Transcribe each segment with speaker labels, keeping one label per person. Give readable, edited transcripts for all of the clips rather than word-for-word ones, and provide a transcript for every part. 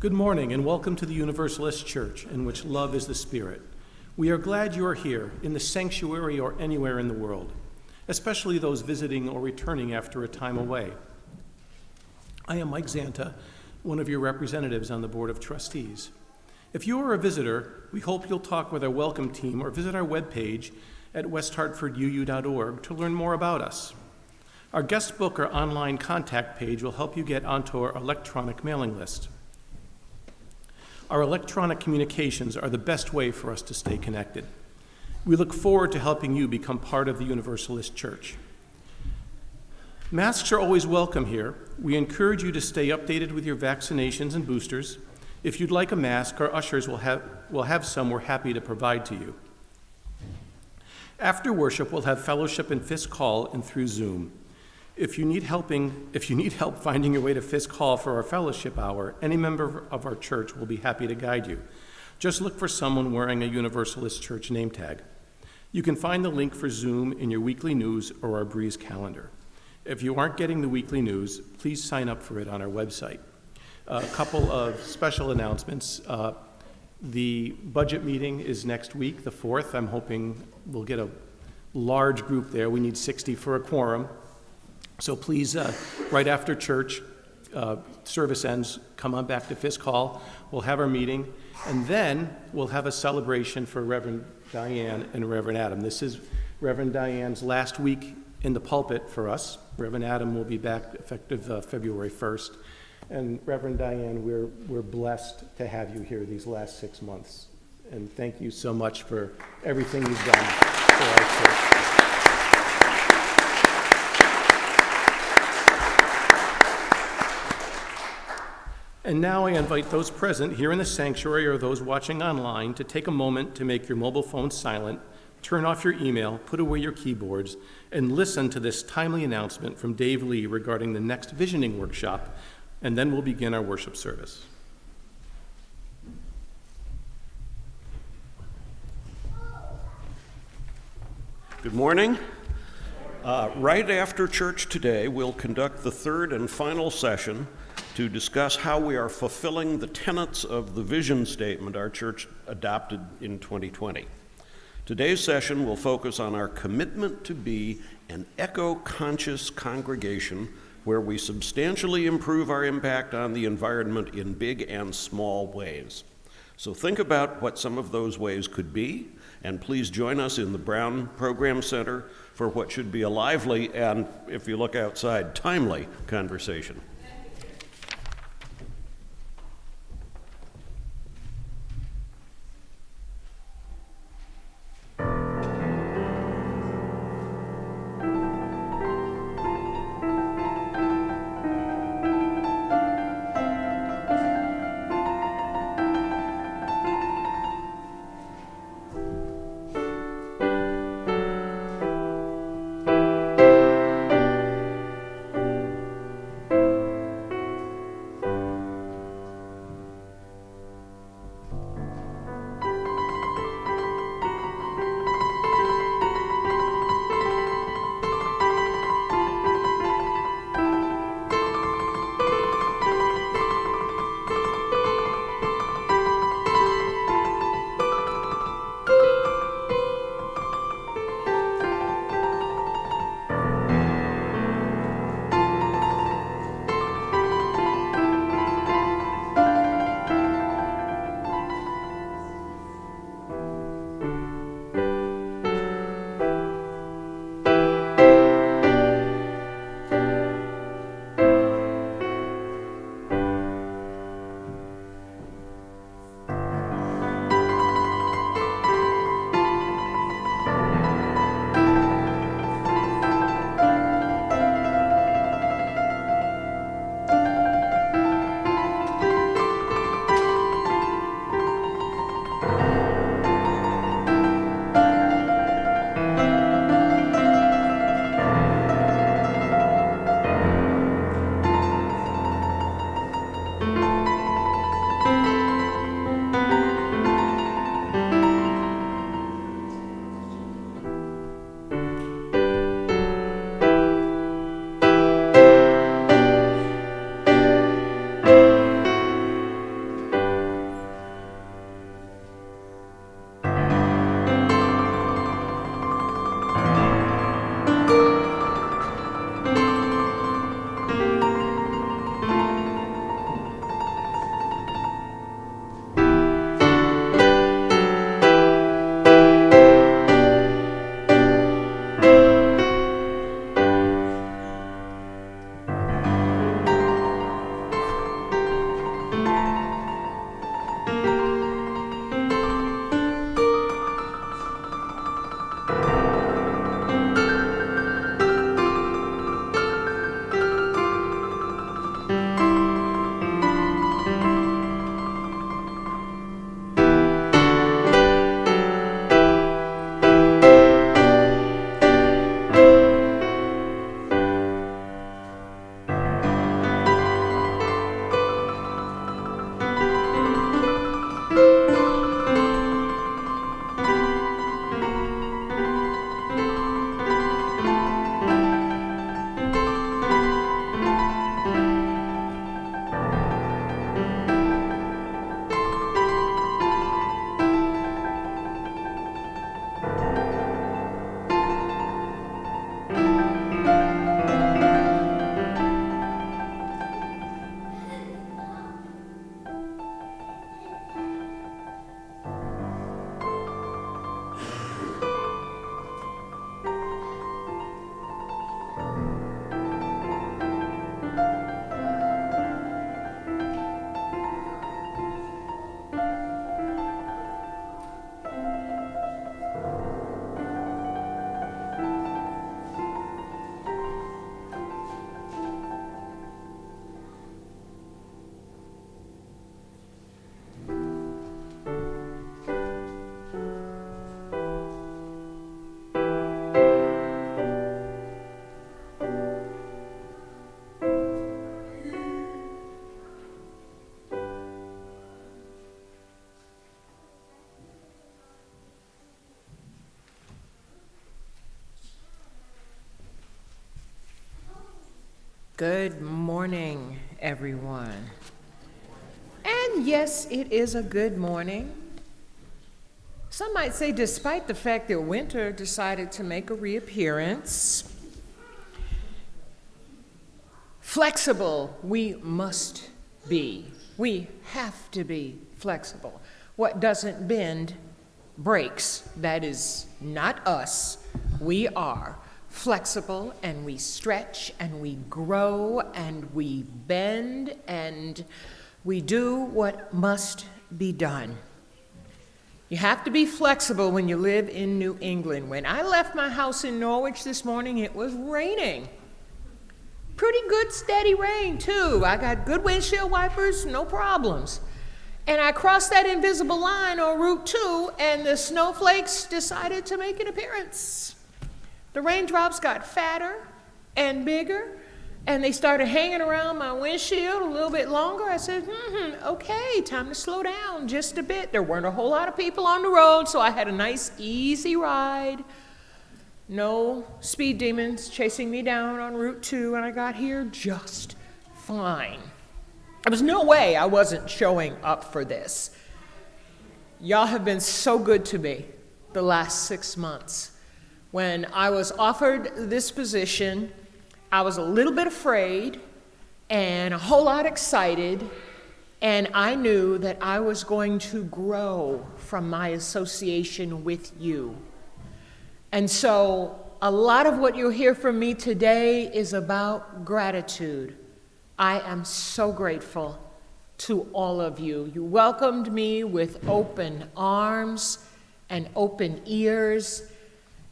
Speaker 1: Good morning and welcome to the Universalist Church, in which love is the spirit. We are glad you are here in the sanctuary or anywhere in the world, especially those visiting or returning after a time away. I am Mike Zanta, one of your representatives on the Board of Trustees. If you are a visitor, we hope you'll talk with our welcome team or visit our webpage at westhartforduu.org to learn more about us. Our guest book or online contact page will help you get onto our electronic mailing list. Our electronic communications are the best way for us to stay connected. We look forward to helping you become part of the Universalist Church. Masks are always welcome here. We encourage you to stay updated with your vaccinations and boosters. If you'd like a mask, our ushers will have some we're happy to provide to you. After worship, we'll have fellowship in Fisk Hall and through Zoom. If you need help finding your way to Fisk Hall for our fellowship hour, any member of our church will be happy to guide you. Just look for someone wearing a Universalist Church name tag. You can find the link for Zoom in your weekly news or our Breeze calendar. If you aren't getting the weekly news, please sign up for it on our website. A couple of special announcements. The budget meeting is next week, the 4th. I'm hoping we'll get a large group there. We need 60 for a quorum. So please, right after church service ends, come on back to Fisk Hall. We'll have our meeting, and then we'll have a celebration for Reverend Dianne and Reverend Adam. This is Reverend Dianne's last week in the pulpit for us. Reverend Adam will be back effective February 1st. And Reverend Dianne, we're blessed to have you here these last 6 months. And thank you so much for everything you've done for our church. And now I invite those present here in the sanctuary or those watching online to take a moment to make your mobile phone silent, turn off your email, put away your keyboards, and listen to this timely announcement from Dave Lee regarding the next visioning workshop, and then we'll begin our worship service.
Speaker 2: Good morning. Right after church today, we'll conduct the third and final session to discuss how we are fulfilling the tenets of the vision statement our church adopted in 2020. Today's session will focus on our commitment to be an eco-conscious congregation where we substantially improve our impact on the environment in big and small ways. So think about what some of those ways could be, and please join us in the Brown Program Center for what should be a lively and, if you look outside, timely conversation.
Speaker 3: Good morning, everyone. And yes, it is a good morning. Some might say despite the fact that winter decided to make a reappearance. Flexible, we must be. We have to be flexible. What doesn't bend breaks. That is not us. We are flexible, and we stretch, and we grow, and we bend, and we do what must be done. You have to be flexible when you live in New England. When I left my house in Norwich this morning, it was raining. Pretty good steady rain, too. I got good windshield wipers, no problems. And I crossed that invisible line on Route 2, and the snowflakes decided to make an appearance. The raindrops got fatter and bigger, and they started hanging around my windshield a little bit longer. I said, okay, time to slow down just a bit. There weren't a whole lot of people on the road, so I had a nice, easy ride. No speed demons chasing me down on Route 2, and I got here just fine. There was no way I wasn't showing up for this. Y'all have been so good to me the last 6 months. When I was offered this position, I was a little bit afraid and a whole lot excited, and I knew that I was going to grow from my association with you. And so a lot of what you'll hear from me today is about gratitude. I am so grateful to all of you. You welcomed me with open arms and open ears.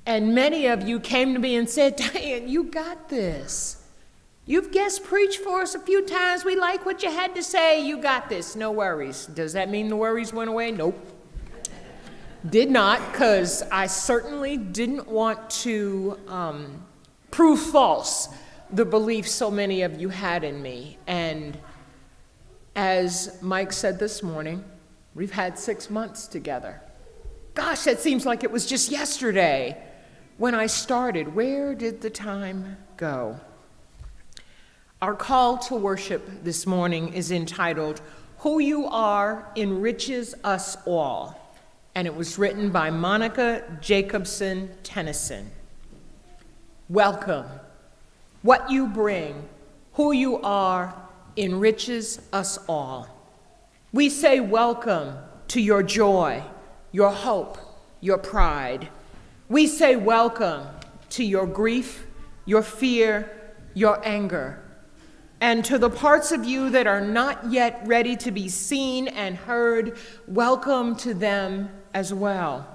Speaker 3: And many of you came to me and said, Dianne, you got this. You've guest preached for us a few times. We like what you had to say. You got this. No worries. Does that mean the worries went away? Nope. Did not, because I certainly didn't want to prove false the belief so many of you had in me. And as Mike said this morning, we've had 6 months together. Gosh, that seems like it was just yesterday when I started. Where did the time go? Our call to worship this morning is entitled, Who You Are Enriches Us All, and it was written by Monica Jacobson Tennyson. Welcome. What you bring, who you are, enriches us all. We say welcome to your joy, your hope, your pride. We say welcome to your grief, your fear, your anger, and to the parts of you that are not yet ready to be seen and heard, welcome to them as well.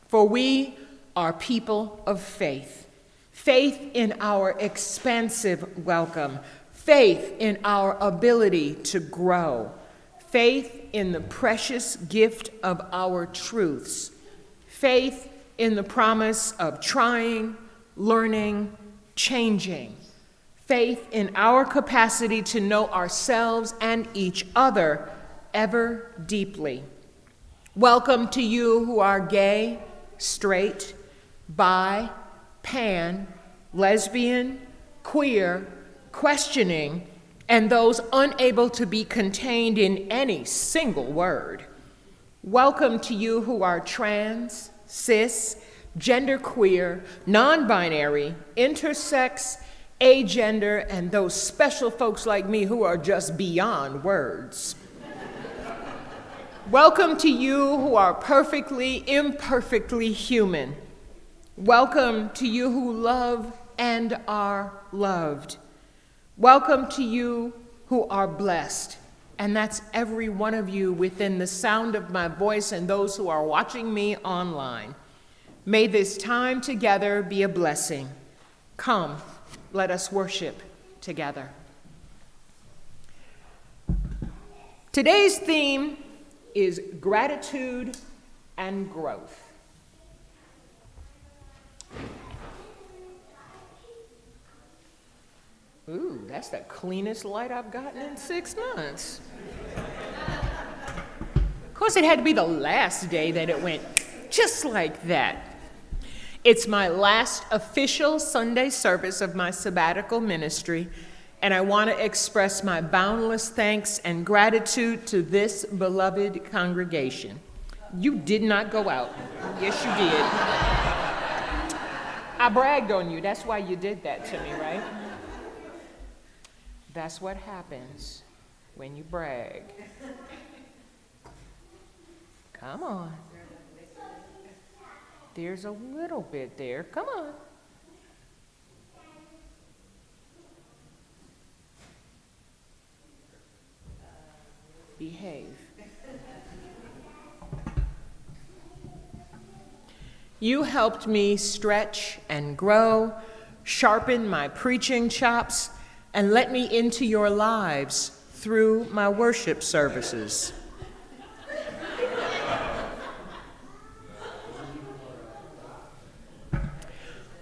Speaker 3: For we are people of faith. Faith in our expansive welcome. Faith in our ability to grow. Faith in the precious gift of our truths. Faith in the promise of trying, learning, changing. Faith in our capacity to know ourselves and each other ever deeply. Welcome to you who are gay, straight, bi, pan, lesbian, queer, questioning, and those unable to be contained in any single word. Welcome to you who are trans, cis, genderqueer, non-binary, intersex, agender, and those special folks like me who are just beyond words. Welcome to you who are perfectly, imperfectly human. Welcome to you who love and are loved. Welcome to you who are blessed. And that's every one of you within the sound of my voice and those who are watching me online. May this time together be a blessing. Come, let us worship together. Today's theme is gratitude and growth. Ooh, that's the cleanest light I've gotten in 6 months. Of course, it had to be the last day that it went just like that. It's my last official Sunday service of my sabbatical ministry, And I want to express my boundless thanks and gratitude to this beloved congregation. You did not go out. Yes, you did. I bragged on you. That's why you did that to me, right? That's what happens when you brag. Come on. There's a little bit there. Come on. Behave. You helped me stretch and grow, sharpen my preaching chops, and let me into your lives through my worship services.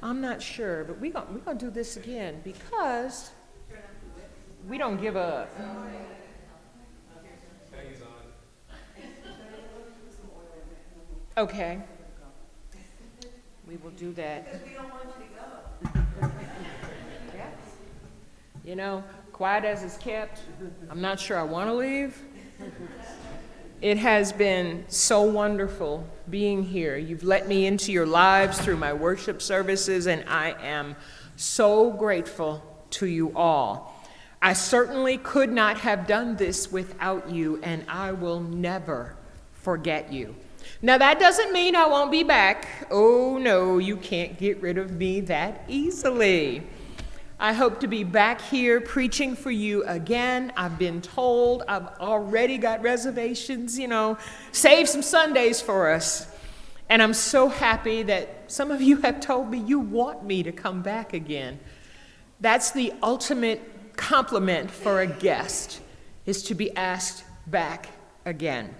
Speaker 3: I'm not sure, but we're gonna do this again because we don't give up. Okay. We will do that. Because we don't want you to go. You know, quiet as it's kept, I'm not sure I want to leave. It has been so wonderful being here. You've let me into your lives through my worship services, and I am so grateful to you all. I certainly could not have done this without you, and I will never forget you. Now, that doesn't mean I won't be back. Oh, no, you can't get rid of me that easily. I hope to be back here preaching for you again. I've been told I've already got reservations, save some Sundays for us. And I'm so happy that some of you have told me you want me to come back again. That's the ultimate compliment for a guest, is to be asked back again.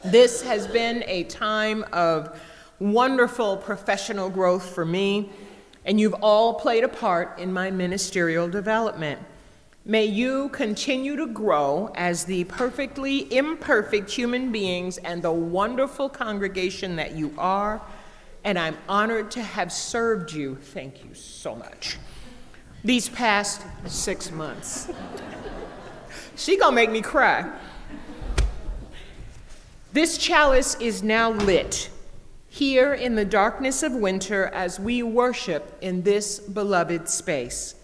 Speaker 3: This has been a time of wonderful professional growth for me, and you've all played a part in my ministerial development. May you continue to grow as the perfectly imperfect human beings and the wonderful congregation that you are, and I'm honored to have served you. Thank you so much. These past 6 months. She gonna make me cry. This chalice is now lit here in the darkness of winter as we worship in this beloved space.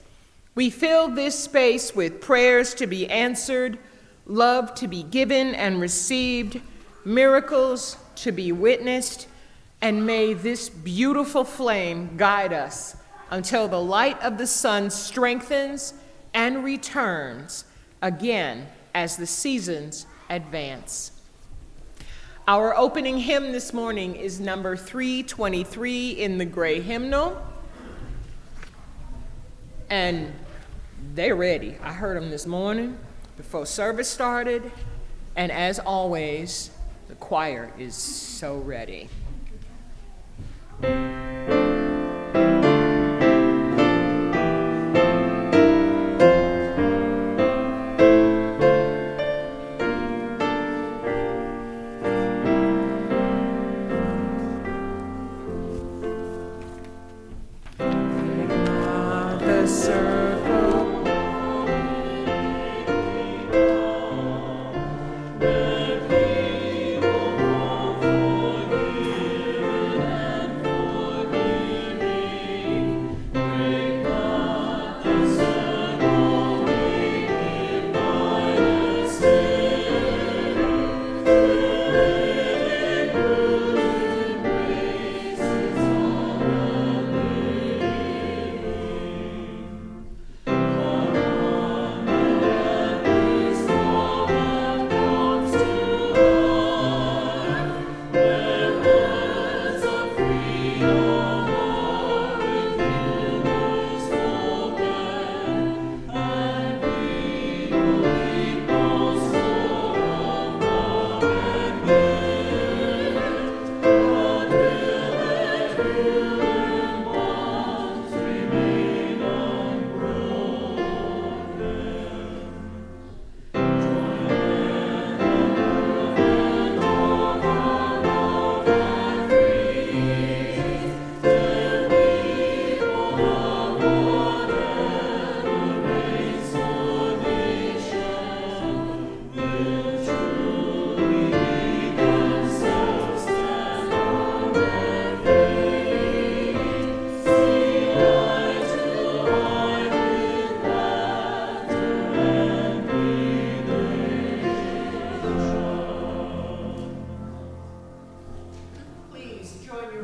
Speaker 3: We fill this space with prayers to be answered, love to be given and received, miracles to be witnessed, and may this beautiful flame guide us until the light of the sun strengthens and returns again as the seasons advance. Our opening hymn this morning is number 323 in the gray hymnal. And they're ready. I heard them this morning before service started. And as always, the choir is so ready.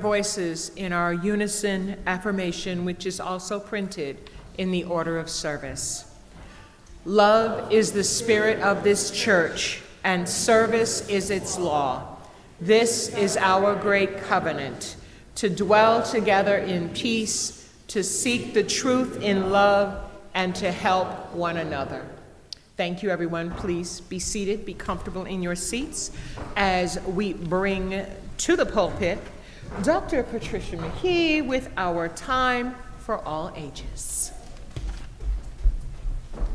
Speaker 3: voices in our Unison Affirmation, which is also printed in the order of service. Love is the spirit of this church, and service is its law. This is our great covenant, to dwell together in peace, to seek the truth in love, and to help one another. Thank you, everyone. Please be seated, be comfortable in your seats as we bring to the pulpit Dr. Patricia McKee with our Time for All Ages.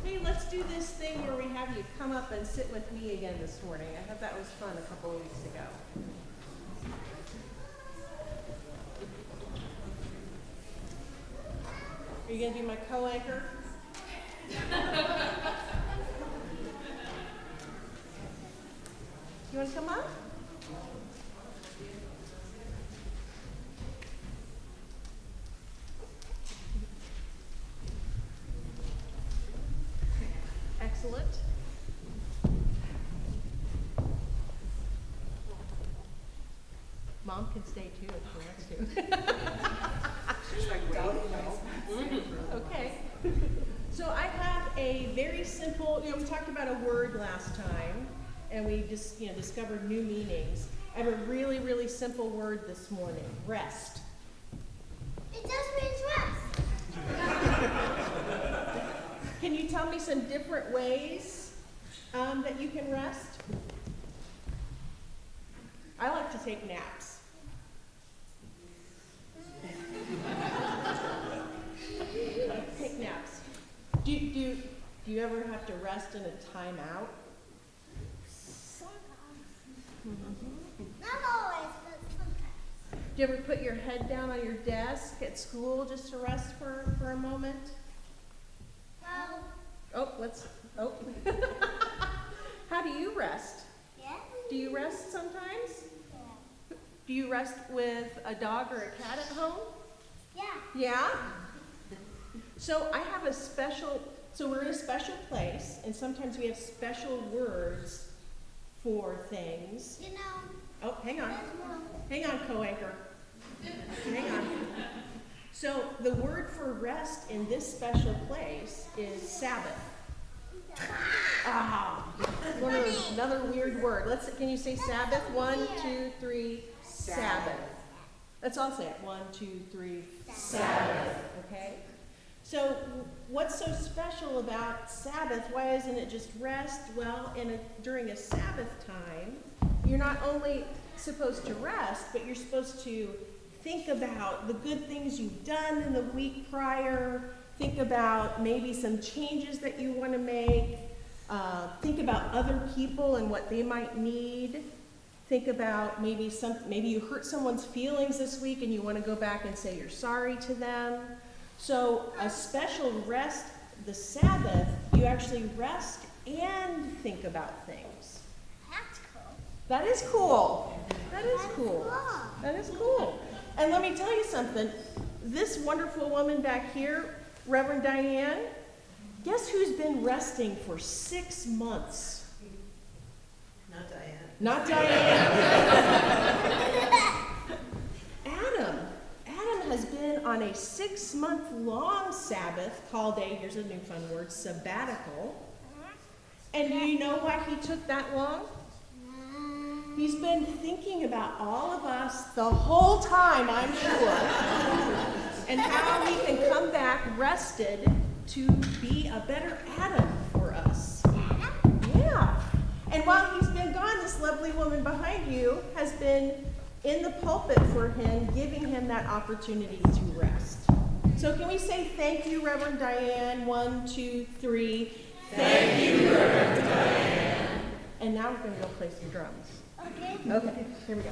Speaker 4: Hey, let's do this thing where we have you come up and sit with me again this morning. I thought that was fun a couple of weeks ago. Are you going to be my co-anchor? You want to come up? Excellent. Mom can stay too if she wants to. Okay. So I have a very simple, we talked about a word last time, and we just, discovered new meanings. I have a really, really simple word this morning, rest.
Speaker 5: It just means rest.
Speaker 4: Can you tell me some different ways that you can rest? I like to take naps. Take naps. Do you ever have to rest in a timeout?
Speaker 5: Not always, but sometimes.
Speaker 4: Do you ever put your head down on your desk at school just to rest for a moment?
Speaker 5: Well,
Speaker 4: How do you rest?
Speaker 5: yeah.
Speaker 4: Do you rest sometimes?
Speaker 5: Yeah.
Speaker 4: Do you rest with a dog or a cat at home?
Speaker 5: Yeah.
Speaker 4: Yeah? So I have we're in a special place, and sometimes we have special words for things.
Speaker 5: You know,
Speaker 4: Oh, hang on.
Speaker 5: there's more.
Speaker 4: Hang on, co-anchor. Hang on. So the word for rest in this special place is Sabbath. Another weird word. Can you say Sabbath? 1, 2, 3, Sabbath. Let's all say it. 1, 2, 3, Sabbath. Okay? So what's so special about Sabbath? Why isn't it just rest? Well, during a Sabbath time, you're not only supposed to rest, but you're supposed to think about the good things you've done in the week prior. Think about maybe some changes that you want to make. Think about other people and what they might need. Think about maybe you hurt someone's feelings this week and you want to go back and say you're sorry to them. So a special rest, the Sabbath, you actually rest and think about things.
Speaker 5: That's cool.
Speaker 4: That is cool. That is
Speaker 5: That's
Speaker 4: cool.
Speaker 5: cool.
Speaker 4: That is cool. And let me tell you something. This wonderful woman back here, Reverend Dianne, guess who's been resting for 6 months?
Speaker 6: Not Diane.
Speaker 4: Not Dianne. Adam has been on a 6-month-long Sabbath called here's a new fun word, sabbatical. And do you know why he took that long? He's been thinking about all of us the whole time, I'm sure, and how he can come back rested to be a better Adam for us. Yeah. And while he's been gone, this lovely woman behind you has been in the pulpit for him, giving him that opportunity to rest. So can we say thank you, Reverend Dianne? 1, 2, 3. Thank you, Reverend Dianne. And now we're going to go play some drums.
Speaker 5: Okay.
Speaker 4: Okay, here we go.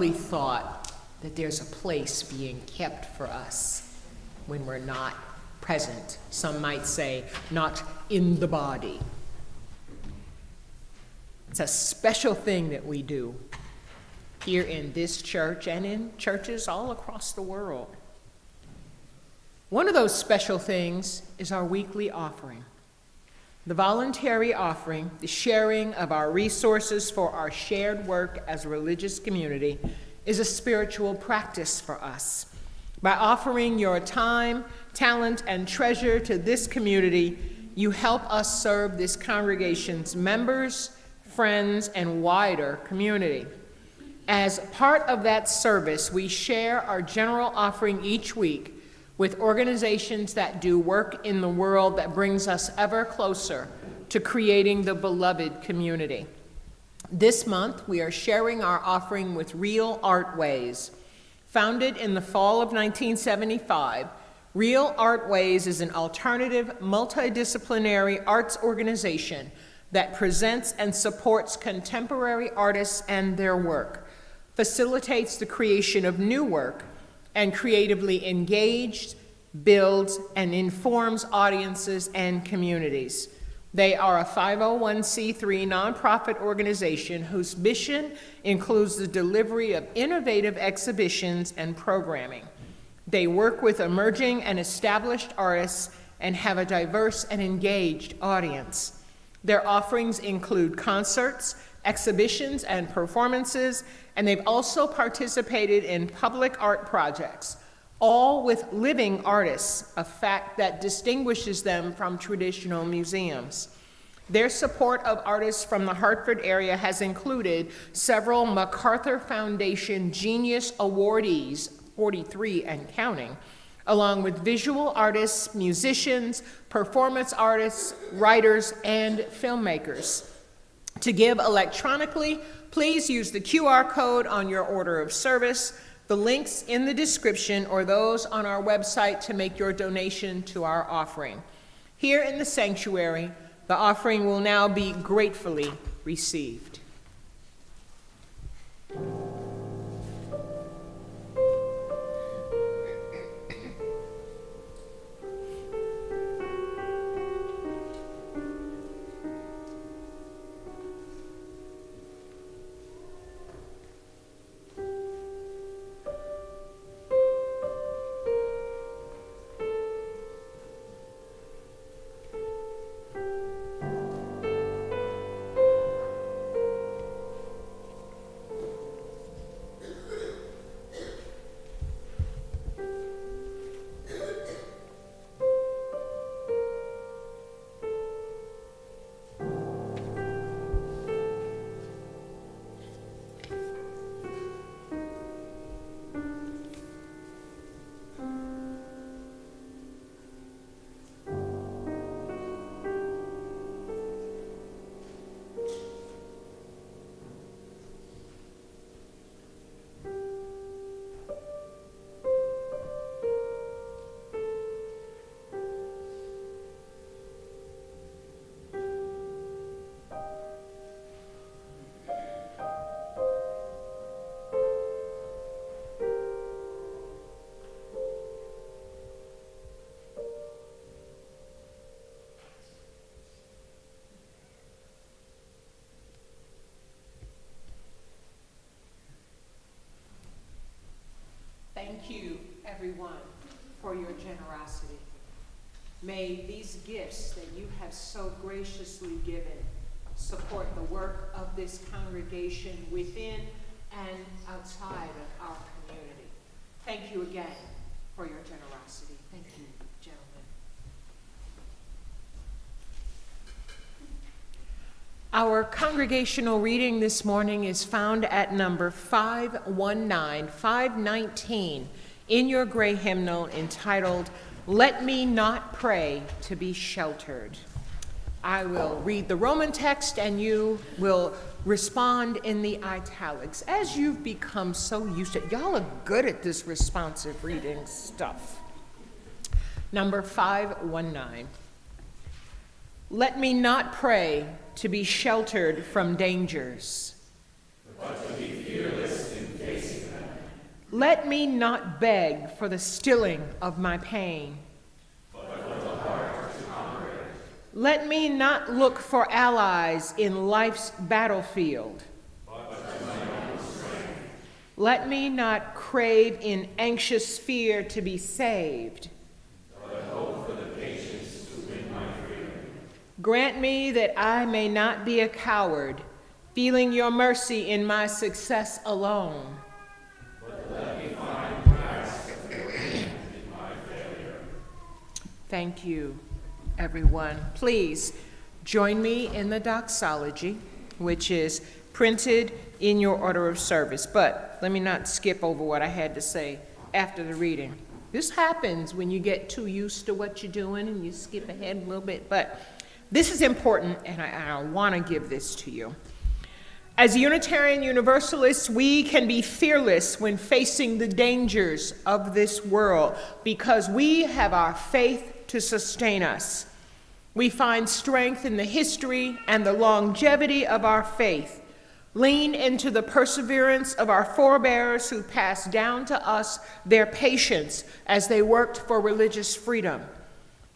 Speaker 3: lovely thought that there's a place being kept for us when we're not present. Some might say, not in the body. It's a special thing that we do here in this church and in churches all across the world. One of those special things is our weekly offering. The voluntary offering, the sharing of our resources for our shared work as a religious community, is a spiritual practice for us. By offering your time, talent, and treasure to this community, you help us serve this congregation's members, friends, and wider community. As part of that service, we share our general offering each week with organizations that do work in the world that brings us ever closer to creating the beloved community. This month, we are sharing our offering with Real Artways. Founded in the fall of 1975, Real Artways is an alternative, multidisciplinary arts organization that presents and supports contemporary artists and their work, facilitates the creation of new work, and creatively engaged, builds, and informs audiences and communities. They are a 501c3 nonprofit organization whose mission includes the delivery of innovative exhibitions and programming. They work with emerging and established artists and have a diverse and engaged audience. Their offerings include concerts, exhibitions, and performances, and they've also participated in public art projects, all with living artists, a fact that distinguishes them from traditional museums. Their support of artists from the Hartford area has included several MacArthur Foundation Genius Awardees, 43 and counting, along with visual artists, musicians, performance artists, writers, and filmmakers. To give electronically, please use the QR code on your order of service, the links in the description, or those on our website to make your donation to our offering. Here in the sanctuary, the offering will now be gratefully received. Thank you, everyone, for your generosity. May these gifts that you have so graciously given support the work of this congregation within and outside of our community. Thank you again for your generosity. Thank you, gentlemen. Our congregational reading this morning is found at number 519 in your gray hymnal entitled, "Let Me Not Pray to Be Sheltered." I will read the Roman text and you will respond in the italics, as you've become so used to it. Y'all are good at this responsive reading stuff. Number 519. Let me not pray to be sheltered from dangers,
Speaker 7: but to be fearless in facing
Speaker 3: Let me not beg for the stilling of my pain. Let me not look for allies in life's battlefield. Let me not crave in anxious fear to be saved. Grant me that I may not be a coward, feeling your mercy in my success alone. Thank you, everyone. Please join me in the doxology, which is printed in your order of service. But let me not skip over what I had to say after the reading. This happens when you get too used to what you're doing and you skip ahead a little bit. But this is important, and I want to give this to you. As Unitarian Universalists, we can be fearless when facing the dangers of this world because we have our faith to sustain us. We find strength in the history and the longevity of our faith. Lean into the perseverance of our forebears who passed down to us their patience as they worked for religious freedom.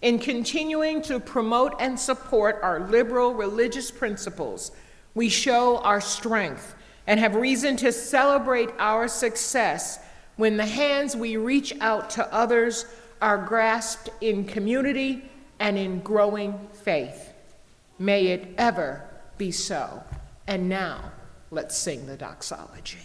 Speaker 3: In continuing to promote and support our liberal religious principles, we show our strength and have reason to celebrate our success when the hands we reach out to others are grasped in community and in growing faith. May it ever be so. And now, let's sing the doxology.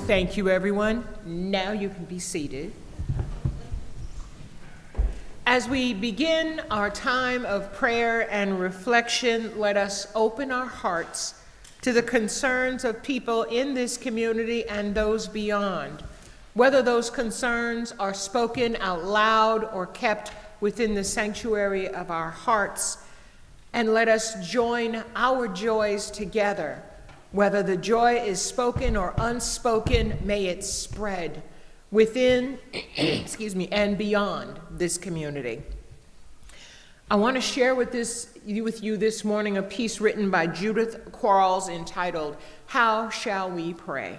Speaker 3: Thank you, everyone. Now you can be seated. As we begin our time of prayer and reflection, let us open our hearts to the concerns of people in this community and those beyond, whether those concerns are spoken out loud or kept within the sanctuary of our hearts. And let us join our joys together. Whether the joy is spoken or unspoken, may it spread within, and beyond this community. I want to share with you this morning a piece written by Judith Quarles entitled, How Shall We Pray?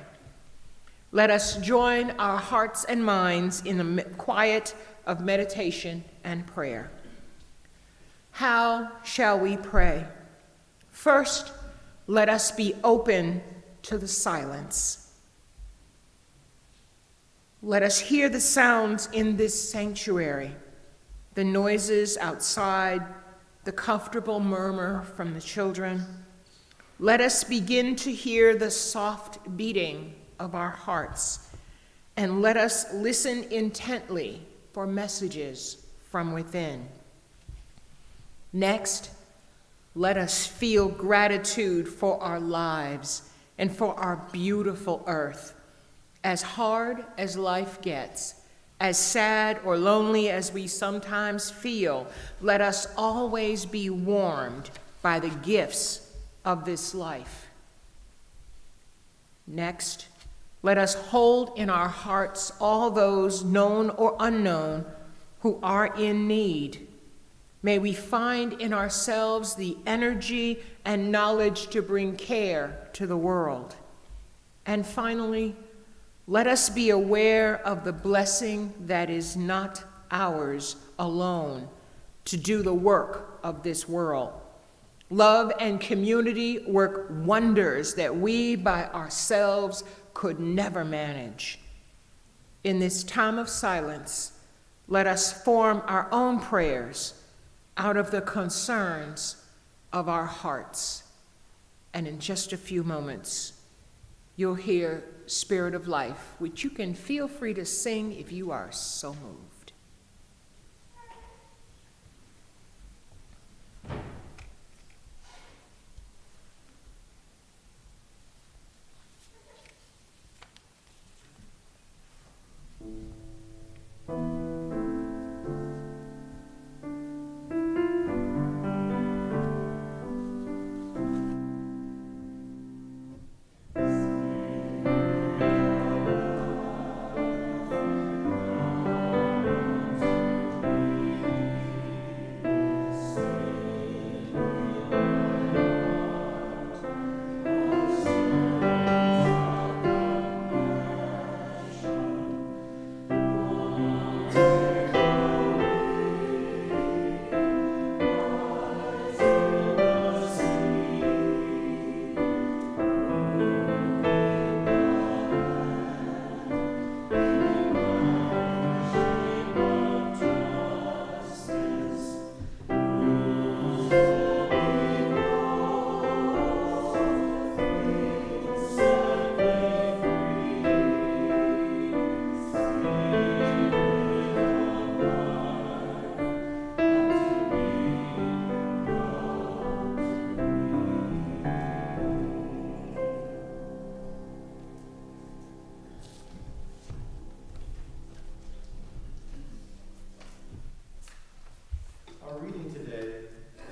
Speaker 3: Let us join our hearts and minds in the quiet of meditation and prayer. How shall we pray? First, let us be open to the silence. Let us hear the sounds in this sanctuary, the noises outside, the comfortable murmur from the children. Let us begin to hear the soft beating of our hearts, and let us listen intently for messages from within. Next, let us feel gratitude for our lives and for our beautiful earth. As hard as life gets, as sad or lonely as we sometimes feel, let us always be warmed by the gifts of this life. Next, let us hold in our hearts all those known or unknown who are in need. May we find in ourselves the energy and knowledge to bring care to the world. And finally, let us be aware of the blessing that is not ours alone to do the work of this world. Love and community work wonders that we by ourselves could never manage. In this time of silence, let us form our own prayers out of the concerns of our hearts. And in just a few moments, you'll hear Spirit of Life, which you can feel free to sing if you are so moved.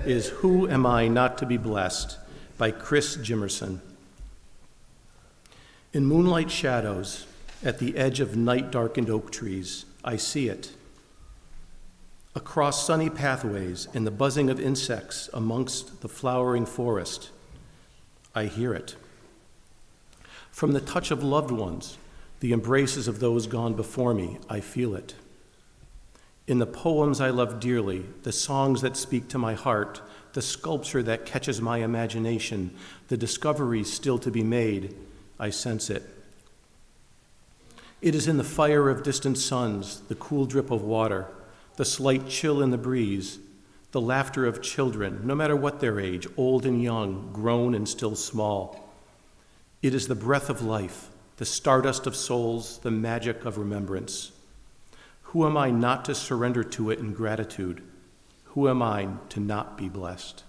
Speaker 1: is Who Am I Not to Be Blessed by Chris Jimerson. In moonlight shadows, at the edge of night-darkened oak trees, I see it. Across sunny pathways and the buzzing of insects amongst the flowering forest, I hear it. From the touch of loved ones, the embraces of those gone before me, I feel it. In the poems I love dearly, the songs that speak to my heart, the sculpture that catches my imagination, the discoveries still to be made, I sense it. It is in the fire of distant suns, the cool drip of water, the slight chill in the breeze, the laughter of children, no matter what their age, old and young, grown and still small. It is the breath of life, the stardust of souls, the magic of remembrance. Who am I not to surrender to it in gratitude? Who am I to not be blessed?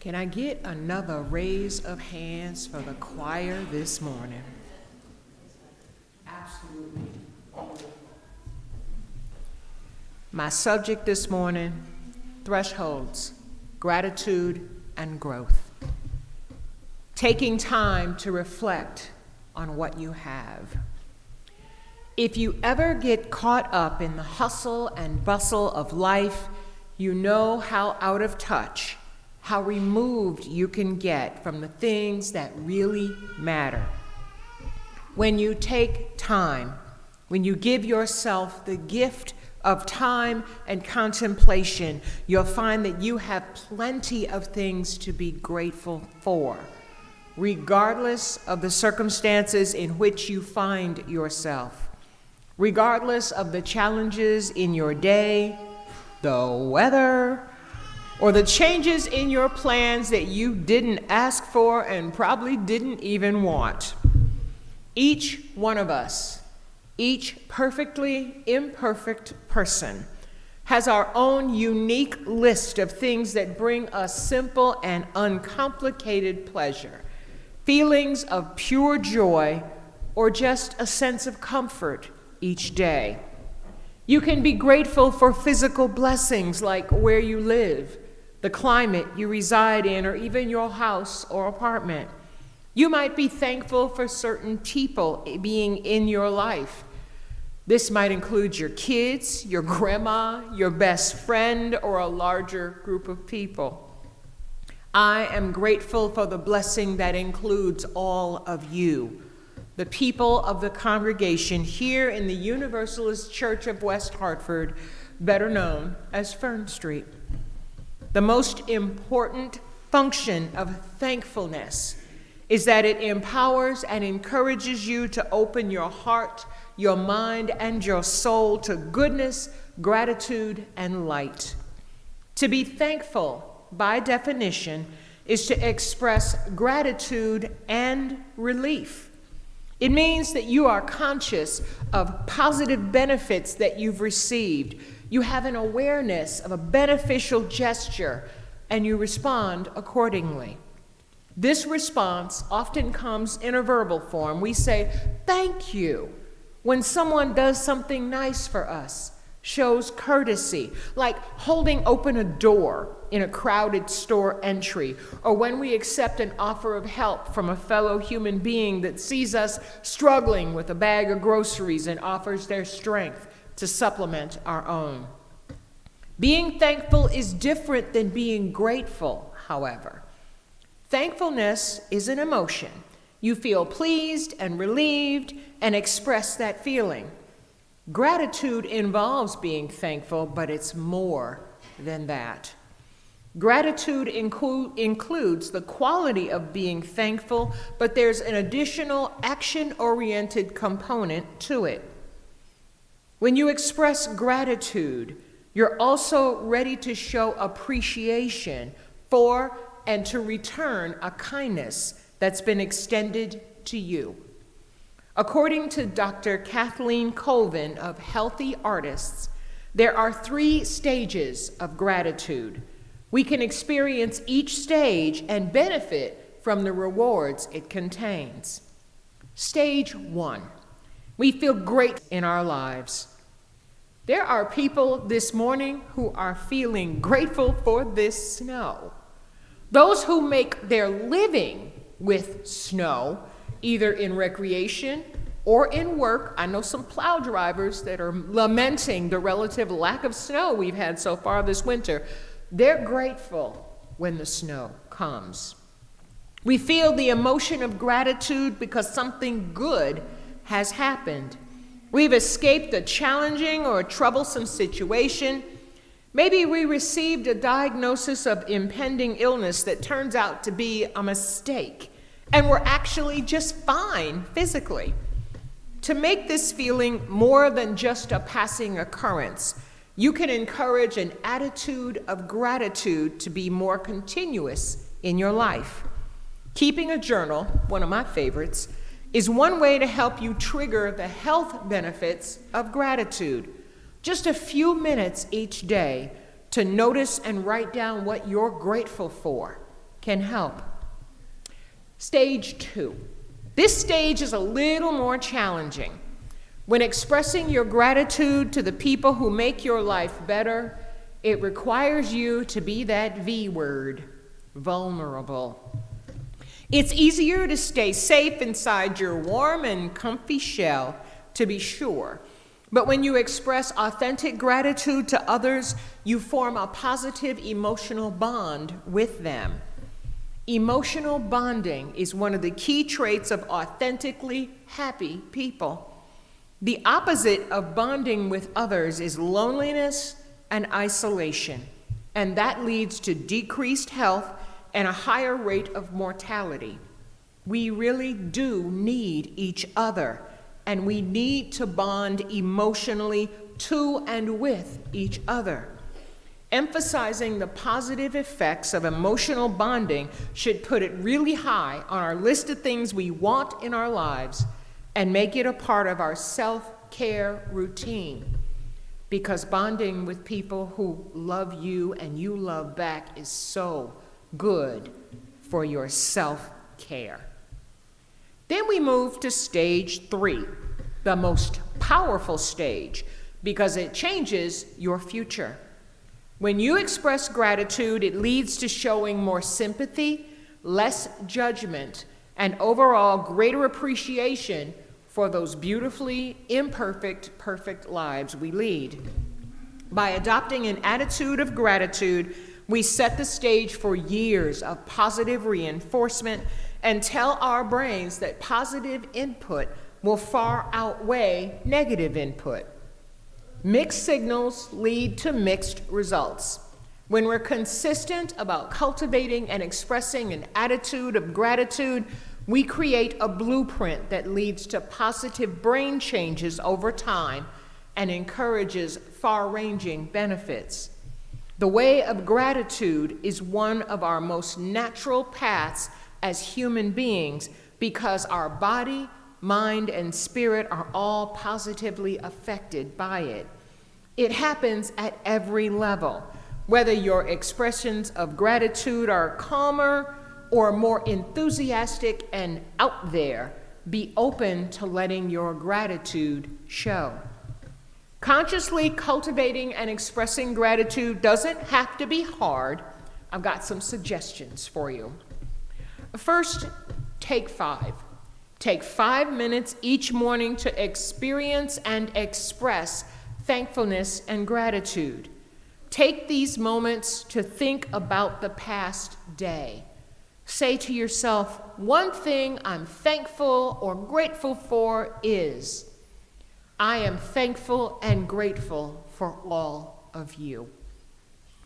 Speaker 3: Can I get another raise of hands for the choir this morning? Absolutely. My subject this morning, thresholds, gratitude, and growth. Taking time to reflect on what you have. If you ever get caught up in the hustle and bustle of life, you know how out of touch, how removed you can get from the things that really matter. When you take time, when you give yourself the gift of time and contemplation, you'll find that you have plenty of things to be grateful for, regardless of the circumstances in which you find yourself, regardless of the challenges in your day, the weather, or the changes in your plans that you didn't ask for and probably didn't even want. Each one of us, each perfectly imperfect person, has our own unique list of things that bring us simple and uncomplicated pleasure, feelings of pure joy, or just a sense of comfort each day. You can be grateful for physical blessings like where you live, the climate you reside in, or even your house or apartment. You might be thankful for certain people being in your life. This might include your kids, your grandma, your best friend, or a larger group of people. I am grateful for the blessing that includes all of you, the people of the congregation here in the Universalist Church of West Hartford, better known as Fern Street. The most important function of thankfulness is that it empowers and encourages you to open your heart, your mind, and your soul to goodness, gratitude, and light. To be thankful, by definition, is to express gratitude and relief. It means that you are conscious of positive benefits that you've received. You have an awareness of a beneficial gesture, and you respond accordingly. This response often comes in a verbal form. We say, "Thank you," when someone does something nice for us, shows courtesy, like holding open a door in a crowded store entry, or when we accept an offer of help from a fellow human being that sees us struggling with a bag of groceries and offers their strength to supplement our own. Being thankful is different than being grateful, however. Thankfulness is an emotion. You feel pleased and relieved and express that feeling. Gratitude involves being thankful, but it's more than that. Gratitude includes the quality of being thankful, but there's an additional action-oriented component to it. When you express gratitude, you're also ready to show appreciation for and to return a kindness that's been extended to you. According to Dr. Kathleen Colvin of Healthy Artists, there are 3 stages of gratitude. We can experience each stage and benefit from the rewards it contains. Stage 1, we feel great in our lives. There are people this morning who are feeling grateful for this snow. Those who make their living with snow, either in recreation or in work. I know some plow drivers that are lamenting the relative lack of snow we've had so far this winter. They're grateful when the snow comes. We feel the emotion of gratitude because something good has happened. We've escaped a challenging or a troublesome situation. Maybe we received a diagnosis of impending illness that turns out to be a mistake, and we're actually just fine physically. To make this feeling more than just a passing occurrence, you can encourage an attitude of gratitude to be more continuous in your life. Keeping a journal, one of my favorites, is one way to help you trigger the health benefits of gratitude. Just a few minutes each day to notice and write down what you're grateful for can help. Stage 2. This stage is a little more challenging. When expressing your gratitude to the people who make your life better, it requires you to be that V word, vulnerable. It's easier to stay safe inside your warm and comfy shell, to be sure. But when you express authentic gratitude to others, you form a positive emotional bond with them. Emotional bonding is one of the key traits of authentically happy people. The opposite of bonding with others is loneliness and isolation, and that leads to decreased health and a higher rate of mortality. We really do need each other, and we need to bond emotionally to and with each other. Emphasizing the positive effects of emotional bonding should put it really high on our list of things we want in our lives and make it a part of our self-care routine. Because bonding with people who love you and you love back is so good for your self-care. Then we move to stage 3, the most powerful stage, because it changes your future. When you express gratitude, it leads to showing more sympathy, less judgment, and overall greater appreciation for those beautifully imperfect, perfect lives we lead. By adopting an attitude of gratitude, we set the stage for years of positive reinforcement and tell our brains that positive input will far outweigh negative input. Mixed signals lead to mixed results. When we're consistent about cultivating and expressing an attitude of gratitude, we create a blueprint that leads to positive brain changes over time and encourages far-ranging benefits. The way of gratitude is one of our most natural paths as human beings because our body, mind, and spirit are all positively affected by it. It happens at every level, whether your expressions of gratitude are calmer or more enthusiastic and out there. Be open to letting your gratitude show. Consciously cultivating and expressing gratitude doesn't have to be hard. I've got some suggestions for you. First, take 5. Take 5 minutes each morning to experience and express thankfulness and gratitude. Take these moments to think about the past day. Say to yourself, one thing I'm thankful or grateful for is, I am thankful and grateful for all of you.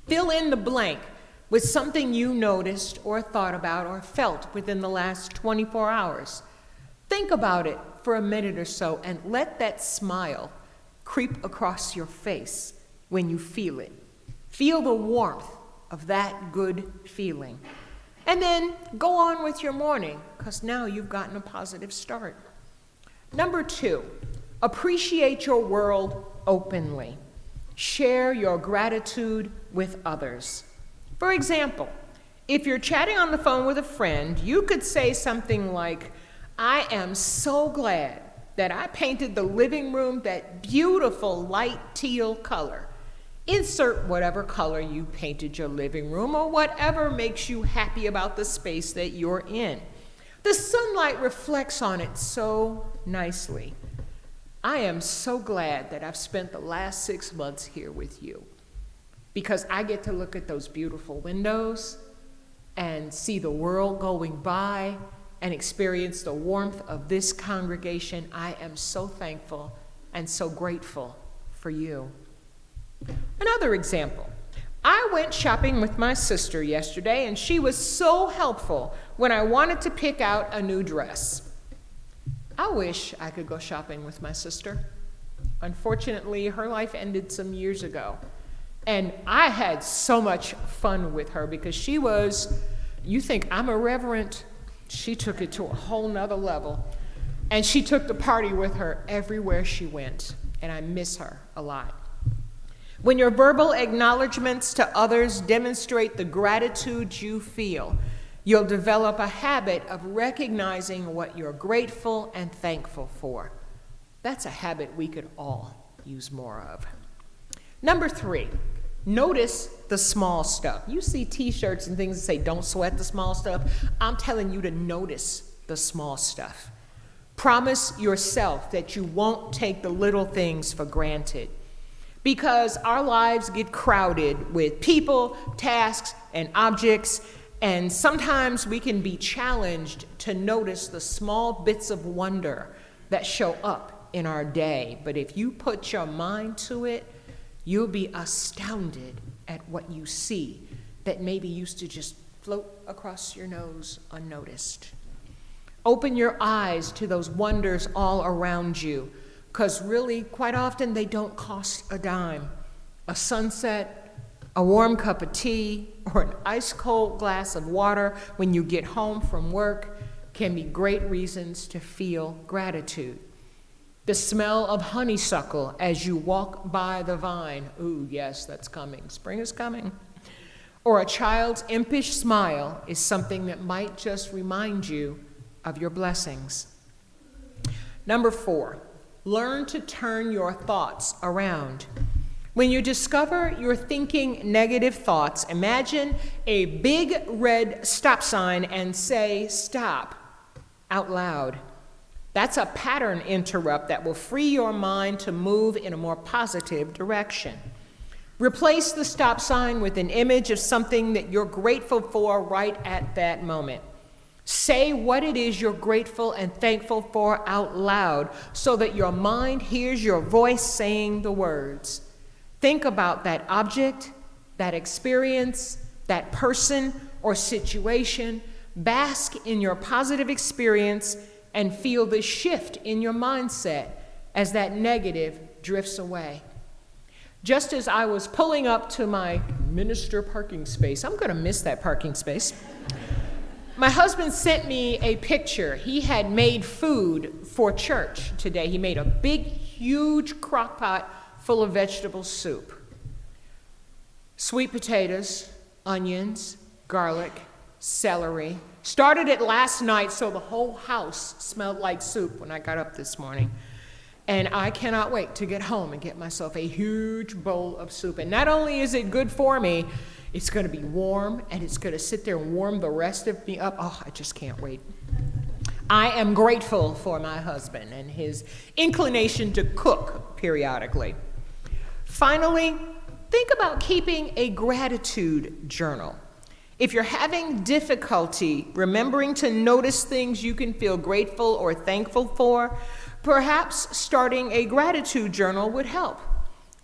Speaker 3: Fill in the blank with something you noticed or thought about or felt within the last 24 hours. Think about it for a minute or so and let that smile creep across your face when you feel it. Feel the warmth of that good feeling. And then go on with your morning, because now you've gotten a positive start. Number 2, appreciate your world openly. Share your gratitude with others. For example, if you're chatting on the phone with a friend, you could say something like, I am so glad that I painted the living room that beautiful light teal color. Insert whatever color you painted your living room or whatever makes you happy about the space that you're in. The sunlight reflects on it so nicely. I am so glad that I've spent the last 6 months here with you because I get to look at those beautiful windows and see the world going by and experience the warmth of this congregation. I am so thankful and so grateful for you. Another example, I went shopping with my sister yesterday and she was so helpful when I wanted to pick out a new dress. I wish I could go shopping with my sister. Unfortunately, her life ended some years ago. And I had so much fun with her because she was, you think I'm irreverent? She took it to a whole nother level. And she took the party with her everywhere she went. And I miss her a lot. When your verbal acknowledgments to others demonstrate the gratitude you feel, You'll develop a habit of recognizing what you're grateful and thankful for. That's a habit we could all use more of. Number 3, notice the small stuff. You see t-shirts and things that say, don't sweat the small stuff. I'm telling you to notice the small stuff. Promise yourself that you won't take the little things for granted, because our lives get crowded with people, tasks, and objects, and sometimes we can be challenged to notice the small bits of wonder that show up in our day. But if you put your mind to it, you'll be astounded at what you see that maybe used to just float across your nose unnoticed. Open your eyes to those wonders all around you, because really, quite often, they don't cost a dime. A sunset, a warm cup of tea, or an ice-cold glass of water when you get home from work can be great reasons to feel gratitude. The smell of honeysuckle as you walk by the vine. Ooh, yes, that's coming. Spring is coming. Or a child's impish smile is something that might just remind you of your blessings. Number 4, learn to turn your thoughts around. When you discover you're thinking negative thoughts, imagine a big red stop sign and say, stop, out loud. That's a pattern interrupt that will free your mind to move in a more positive direction. Replace the stop sign with an image of something that you're grateful for right at that moment. Say what it is you're grateful and thankful for out loud so that your mind hears your voice saying the words. Think about that object, that experience, that person or situation. Bask in your positive experience and feel the shift in your mindset as that negative drifts away. Just as I was pulling up to my minister parking space, I'm going to miss that parking space. My husband sent me a picture. He had made food for church today. He made a big, huge crock pot full of vegetable soup. Sweet potatoes, onions, garlic, celery. Started it last night, so the whole house smelled like soup when I got up this morning. And I cannot wait to get home and get myself a huge bowl of soup. And not only is it good for me, it's going to be warm, and it's going to sit there and warm the rest of me up. Oh, I just can't wait. I am grateful for my husband and his inclination to cook periodically. Finally, think about keeping a gratitude journal. If you're having difficulty remembering to notice things you can feel grateful or thankful for, perhaps starting a gratitude journal would help.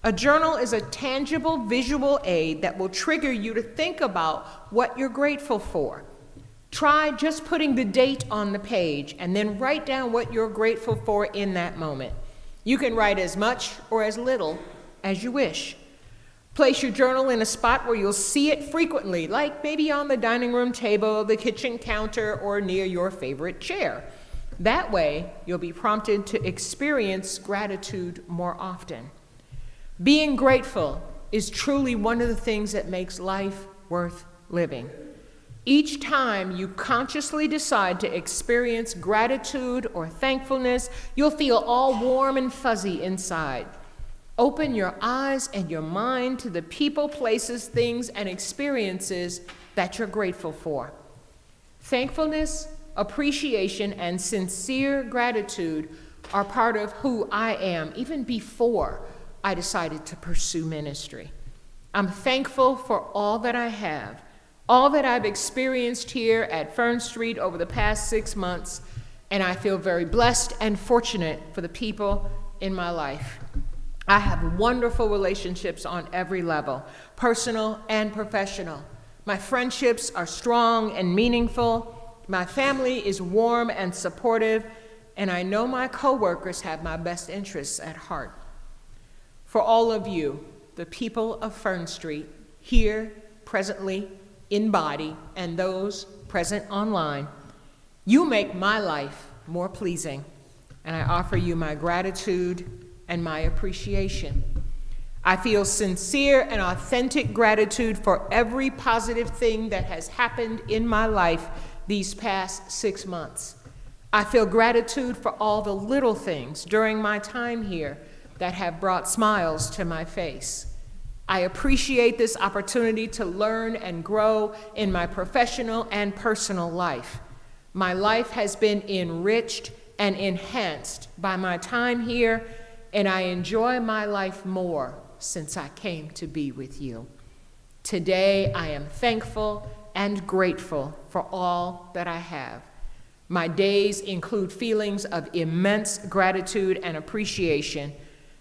Speaker 3: A journal is a tangible visual aid that will trigger you to think about what you're grateful for. Try just putting the date on the page and then write down what you're grateful for in that moment. You can write as much or as little as you wish. Place your journal in a spot where you'll see it frequently, like maybe on the dining room table, the kitchen counter, or near your favorite chair. That way, you'll be prompted to experience gratitude more often. Being grateful is truly one of the things that makes life worth living. Each time you consciously decide to experience gratitude or thankfulness, you'll feel all warm and fuzzy inside. Open your eyes and your mind to the people, places, things, and experiences that you're grateful for. Thankfulness, appreciation, and sincere gratitude are part of who I am, even before I decided to pursue ministry. I'm thankful for all that I have, all that I've experienced here at Fern Street over the past 6 months, and I feel very blessed and fortunate for the people in my life. I have wonderful relationships on every level, personal and professional. My friendships are strong and meaningful. My family is warm and supportive, and I know my coworkers have my best interests at heart. For all of you, the people of Fern Street, here presently in body, and those present online, you make my life more pleasing, and I offer you my gratitude and my appreciation. I feel sincere and authentic gratitude for every positive thing that has happened in my life these past 6 months. I feel gratitude for all the little things during my time here that have brought smiles to my face. I appreciate this opportunity to learn and grow in my professional and personal life. My life has been enriched and enhanced by my time here, and I enjoy my life more since I came to be with you. Today, I am thankful and grateful for all that I have. My days include feelings of immense gratitude and appreciation,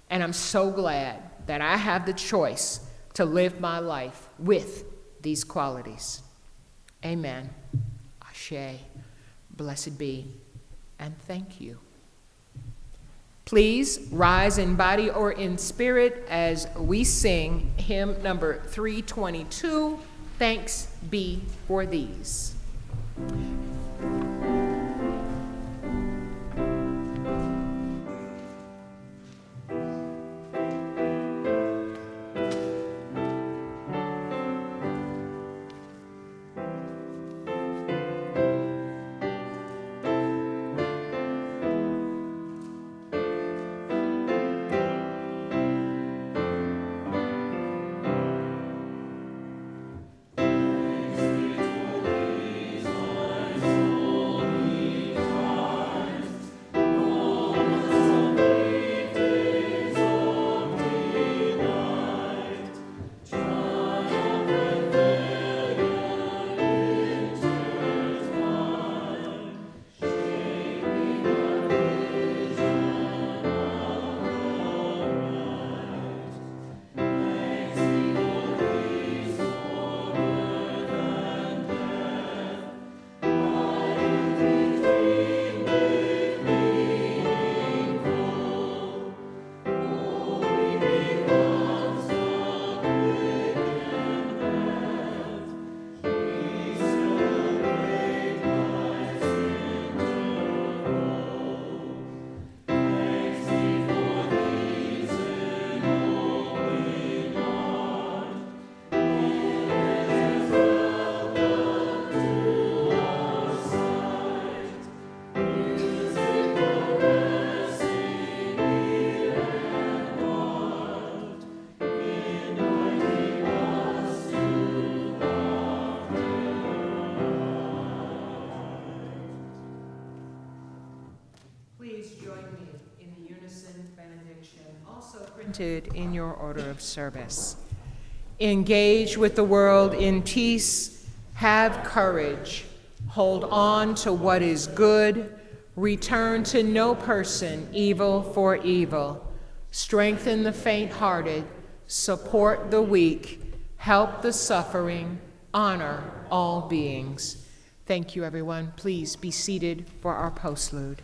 Speaker 3: and I'm so glad that I have the choice to live my life with these qualities. Amen. Ashe. Blessed be, and thank you. Please rise in body or in spirit as we sing hymn number 322, Thanks Be for These. Please join me in the Unison benediction, also printed in your order of service. Engage with the world in peace, have courage, hold on to what is good, return to no person evil for evil, strengthen the faint-hearted, support the weak, help the suffering, honor all beings. Thank you, everyone. Please be seated for our postlude.